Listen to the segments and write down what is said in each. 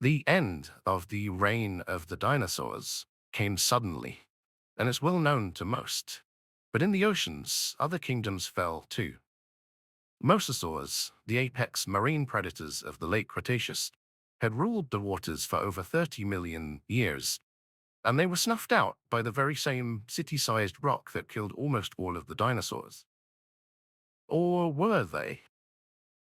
The end of the reign of the dinosaurs came suddenly, and it's well known to most. But in the oceans, other kingdoms fell too. Mosasaurs, the apex marine predators of the late Cretaceous, had ruled the waters for over 30 million years, and they were snuffed out by the very same city-sized rock that killed almost all of the dinosaurs. Or were they?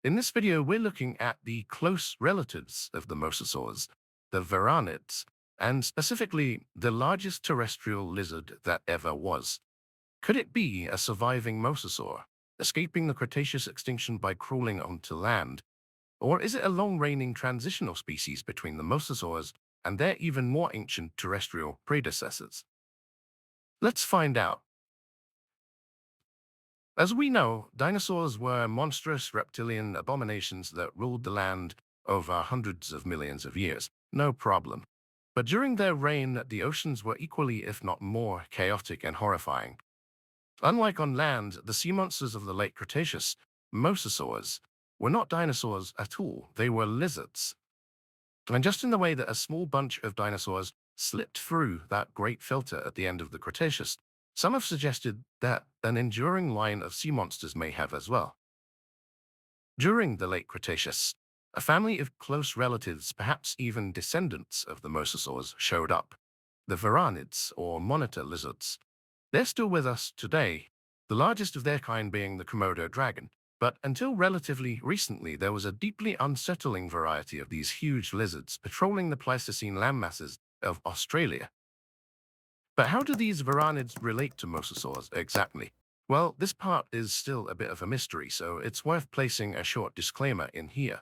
In this video, we're looking at the close relatives of the Mosasaurs, the Varanids, and specifically the largest terrestrial lizard that ever was. Could it be a surviving Mosasaur, escaping the Cretaceous extinction by crawling onto land? Or is it a long-reigning transitional species between the Mosasaurs and their even more ancient terrestrial predecessors? Let's find out. As we know, dinosaurs were monstrous reptilian abominations that ruled the land over hundreds of millions of years. No problem. But during their reign, the oceans were equally, if not more, chaotic and horrifying. Unlike on land, the sea monsters of the late Cretaceous, Mosasaurs, were not dinosaurs at all. They were lizards. And just in the way that a small bunch of dinosaurs slipped through that great filter at the end of the Cretaceous, some have suggested that an enduring line of sea monsters may have as well. During the late Cretaceous, a family of close relatives, perhaps even descendants of the Mosasaurs, showed up. The Varanids, or monitor lizards. They're still with us today, the largest of their kind being the Komodo dragon. But until relatively recently, there was a deeply unsettling variety of these huge lizards patrolling the Pleistocene landmasses of Australia. But how do these Varanids relate to Mosasaurs exactly? Well, this part is still a bit of a mystery, so it's worth placing a short disclaimer in here.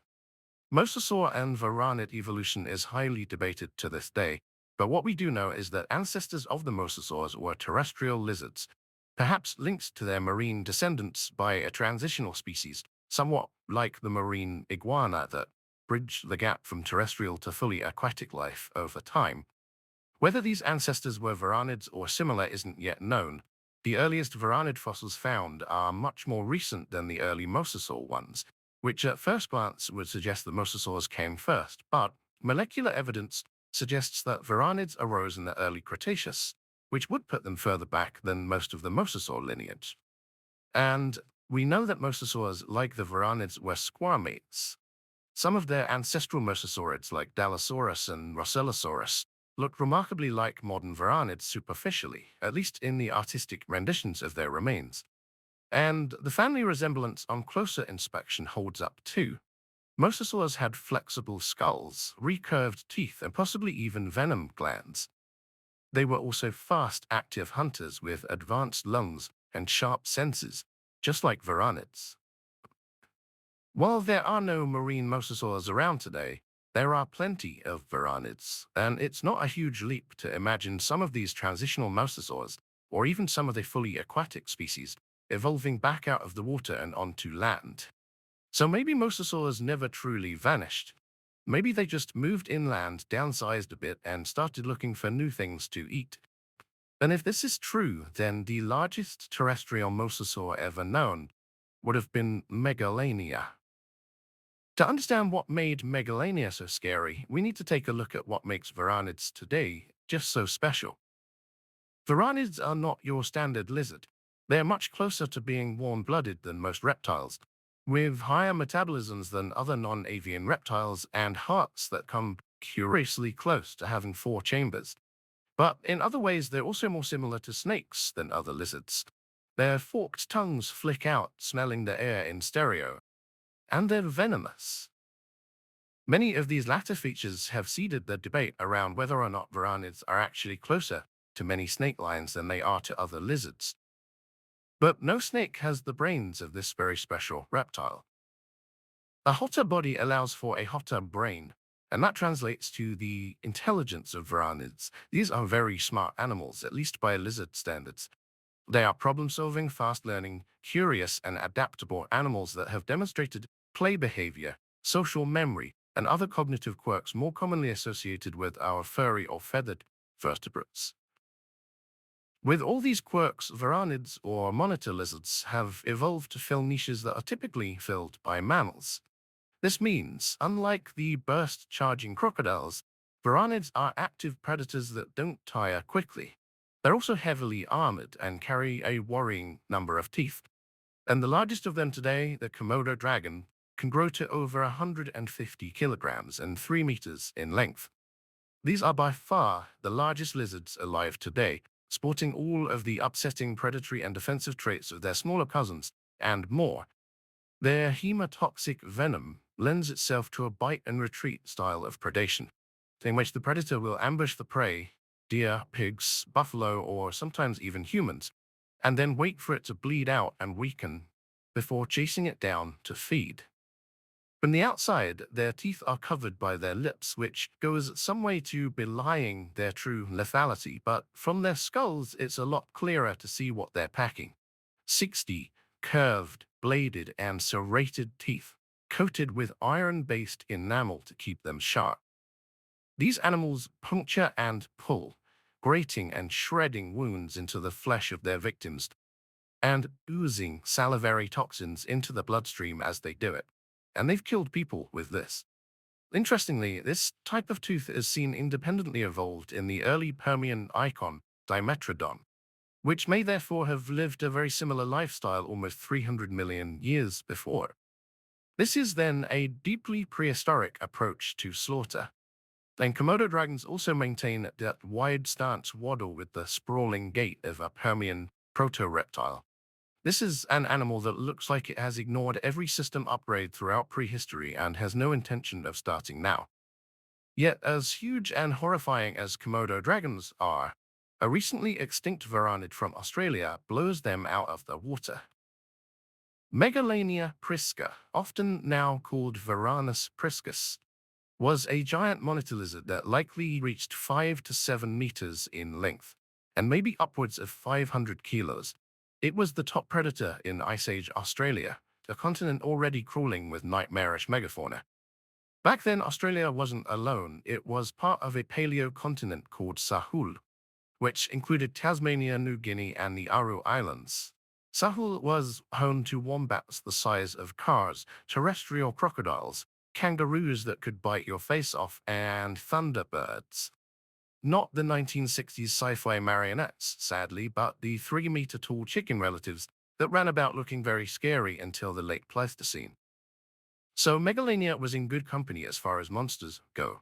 Mosasaur and Varanid evolution is highly debated to this day, but what we do know is that ancestors of the Mosasaurs were terrestrial lizards, perhaps linked to their marine descendants by a transitional species, somewhat like the marine iguana that bridged the gap from terrestrial to fully aquatic life over time. Whether these ancestors were Varanids or similar isn't yet known. The earliest Varanid fossils found are much more recent than the early Mosasaur ones, which at first glance would suggest the Mosasaurs came first, but molecular evidence suggests that Varanids arose in the early Cretaceous, which would put them further back than most of the Mosasaur lineage. And we know that Mosasaurs, like the Varanids, were squamates. Some of their ancestral Mosasaurids, like Dallosaurus and Rossellosaurus, look remarkably like modern Varanids superficially, at least in the artistic renditions of their remains. And the family resemblance on closer inspection holds up too. Mosasaurs had flexible skulls, recurved teeth, and possibly even venom glands. They were also fast, active hunters with advanced lungs and sharp senses, just like Varanids. While there are no marine Mosasaurs around today, there are plenty of Varanids, and it's not a huge leap to imagine some of these transitional Mosasaurs, or even some of the fully aquatic species, evolving back out of the water and onto land. So maybe Mosasaurs never truly vanished. Maybe they just moved inland, downsized a bit, and started looking for new things to eat. And if this is true, then the largest terrestrial Mosasaur ever known would have been Megalania. To understand what made Megalania so scary, we need to take a look at what makes Varanids today just so special. Varanids are not your standard lizard. They're much closer to being warm-blooded than most reptiles, with higher metabolisms than other non-avian reptiles and hearts that come curiously close to having 4 chambers. But in other ways, they're also more similar to snakes than other lizards. Their forked tongues flick out, smelling the air in stereo, and they're venomous. Many of these latter features have seeded the debate around whether or not Varanids are actually closer to many snake lines than they are to other lizards. But no snake has the brains of this very special reptile. A hotter body allows for a hotter brain, and that translates to the intelligence of Varanids. These are very smart animals, at least by lizard standards. They are problem-solving, fast-learning, curious, and adaptable animals that have demonstrated play behavior, social memory, and other cognitive quirks more commonly associated with our furry or feathered vertebrates. With all these quirks, Varanids, or monitor lizards, have evolved to fill niches that are typically filled by mammals. This means, unlike the burst-charging crocodiles, Varanids are active predators that don't tire quickly. They're also heavily armored and carry a worrying number of teeth. And the largest of them today, the Komodo dragon, can grow to over 150 kilograms and 3 meters in length. These are by far the largest lizards alive today, sporting all of the upsetting predatory and defensive traits of their smaller cousins, and more. Their hemotoxic venom lends itself to a bite-and-retreat style of predation, in which the predator will ambush the prey, deer, pigs, buffalo, or sometimes even humans, and then wait for it to bleed out and weaken before chasing it down to feed. From the outside, their teeth are covered by their lips, which goes some way to belying their true lethality, but from their skulls, it's a lot clearer to see what they're packing. 60 curved, bladed, and serrated teeth, coated with iron-based enamel to keep them sharp. These animals puncture and pull, grating and shredding wounds into the flesh of their victims, and oozing salivary toxins into the bloodstream as they do it. And they've killed people with this. Interestingly, this type of tooth is seen independently evolved in the early Permian icon, Dimetrodon, which may therefore have lived a very similar lifestyle almost 300 million years before. This is then a deeply prehistoric approach to slaughter. And Komodo dragons also maintain that wide stance waddle with the sprawling gait of a Permian proto-reptile. This is an animal that looks like it has ignored every system upgrade throughout prehistory and has no intention of starting now. Yet, as huge and horrifying as Komodo dragons are, a recently extinct varanid from Australia blows them out of the water. Megalania prisca, often now called Varanus priscus, was a giant monitor lizard that likely reached 5 to 7 meters in length, and maybe upwards of 500 kilos. It was the top predator in Ice Age Australia, a continent already crawling with nightmarish megafauna. Back then, Australia wasn't alone. It was part of a paleo-continent called Sahul, which included Tasmania, New Guinea, and the Aru Islands. Sahul was home to wombats the size of cars, terrestrial crocodiles, kangaroos that could bite your face off, and thunderbirds. Not the 1960s sci-fi marionettes, sadly, but the 3-meter-tall chicken relatives that ran about looking very scary until the late Pleistocene. So Megalania was in good company as far as monsters go.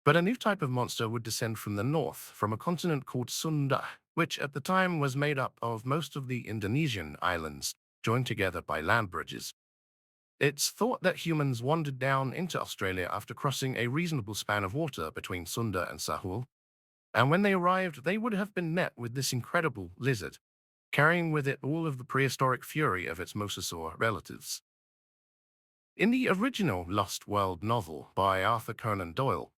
But a new type of monster would descend from the north, from a continent called Sunda, which at the time was made up of most of the Indonesian islands, joined together by land bridges. It's thought that humans wandered down into Australia after crossing a reasonable span of water between Sunda and Sahul, and when they arrived, they would have been met with this incredible lizard, carrying with it all of the prehistoric fury of its Mosasaur relatives. In the original Lost World novel by Arthur Conan Doyle,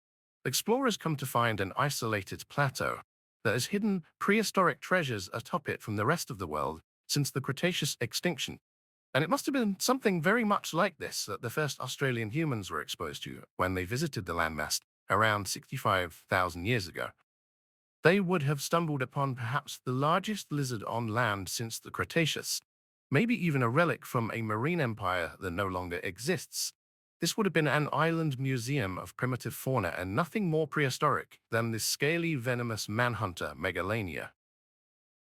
explorers come to find an isolated plateau that has hidden prehistoric treasures atop it from the rest of the world since the Cretaceous extinction. And it must have been something very much like this that the first Australian humans were exposed to when they visited the landmass around 65,000 years ago. They would have stumbled upon perhaps the largest lizard on land since the Cretaceous, maybe even a relic from a marine empire that no longer exists. This would have been an island museum of primitive fauna and nothing more prehistoric than this scaly, venomous manhunter Megalania.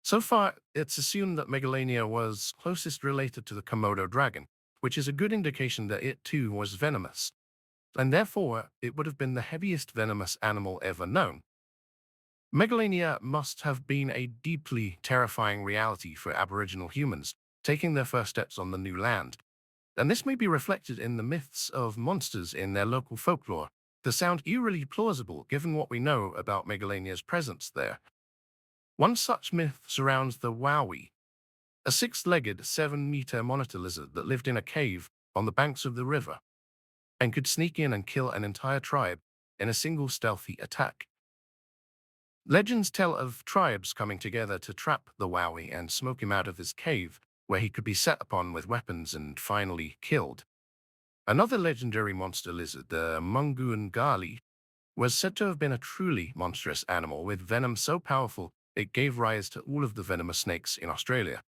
So far, it's assumed that Megalania was closest related to the Komodo dragon, which is a good indication that it too was venomous, and therefore it would have been the heaviest venomous animal ever known. Megalania must have been a deeply terrifying reality for Aboriginal humans, taking their first steps on the new land. And this may be reflected in the myths of monsters in their local folklore, that sound eerily plausible given what we know about Megalania's presence there. One such myth surrounds the Wowie, a 6-legged, 7-meter monitor lizard that lived in a cave on the banks of the river, and could sneak in and kill an entire tribe in a single stealthy attack. Legends tell of tribes coming together to trap the Wowie and smoke him out of his cave, where he could be set upon with weapons and finally killed. Another legendary monster lizard, the mungoon-gali, was said to have been a truly monstrous animal with venom so powerful it gave rise to all of the venomous snakes in Australia.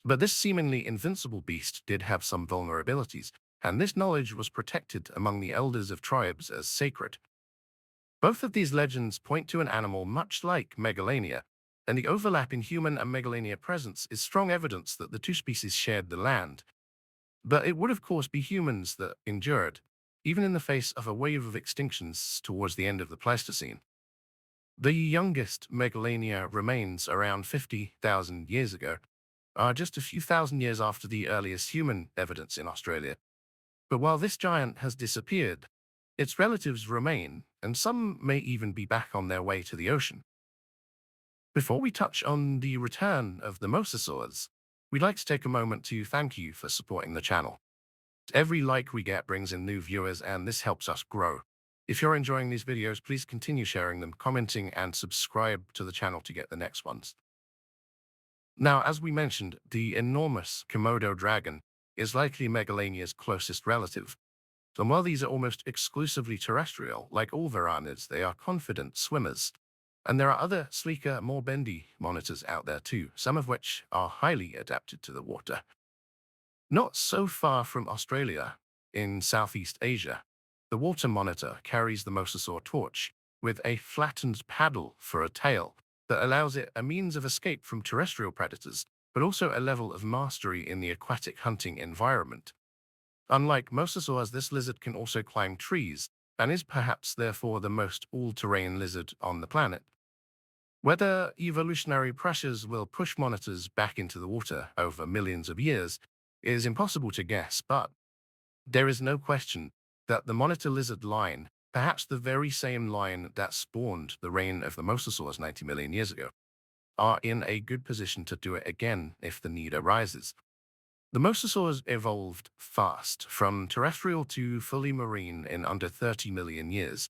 But this seemingly invincible beast did have some vulnerabilities, and this knowledge was protected among the elders of tribes as sacred. Both of these legends point to an animal much like Megalania, and the overlap in human and Megalania presence is strong evidence that the two species shared the land. But it would of course be humans that endured, even in the face of a wave of extinctions towards the end of the Pleistocene. The youngest Megalania remains around 50,000 years ago, just a few thousand years after the earliest human evidence in Australia. But while this giant has disappeared, its relatives remain, and some may even be back on their way to the ocean. Before we touch on the return of the Mosasaurs, we'd like to take a moment to thank you for supporting the channel. Every like we get brings in new viewers, and this helps us grow. If you're enjoying these videos, please continue sharing them, commenting, and subscribe to the channel to get the next ones. Now, as we mentioned, the enormous Komodo dragon is likely Megalania's closest relative. And while these are almost exclusively terrestrial, like all Varanids, they are confident swimmers. And there are other sleeker, more bendy monitors out there too, some of which are highly adapted to the water. Not so far from Australia, in Southeast Asia, the water monitor carries the Mosasaur torch with a flattened paddle for a tail that allows it a means of escape from terrestrial predators, but also a level of mastery in the aquatic hunting environment. Unlike Mosasaurs, this lizard can also climb trees and is perhaps therefore the most all-terrain lizard on the planet. Whether evolutionary pressures will push monitors back into the water over millions of years is impossible to guess, but there is no question that the monitor lizard line, perhaps the very same line that spawned the reign of the Mosasaurs 90 million years ago, are in a good position to do it again if the need arises. The Mosasaurs evolved fast, from terrestrial to fully marine in under 30 million years.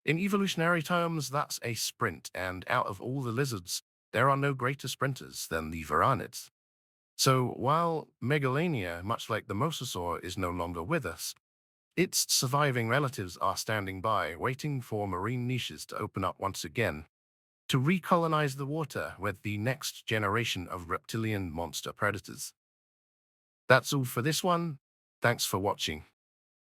In evolutionary terms, that's a sprint, and out of all the lizards, there are no greater sprinters than the Varanids. So while Megalania, much like the Mosasaur, is no longer with us, its surviving relatives are standing by, waiting for marine niches to open up once again, to recolonize the water with the next generation of reptilian monster predators. That's all for this one. Thanks for watching.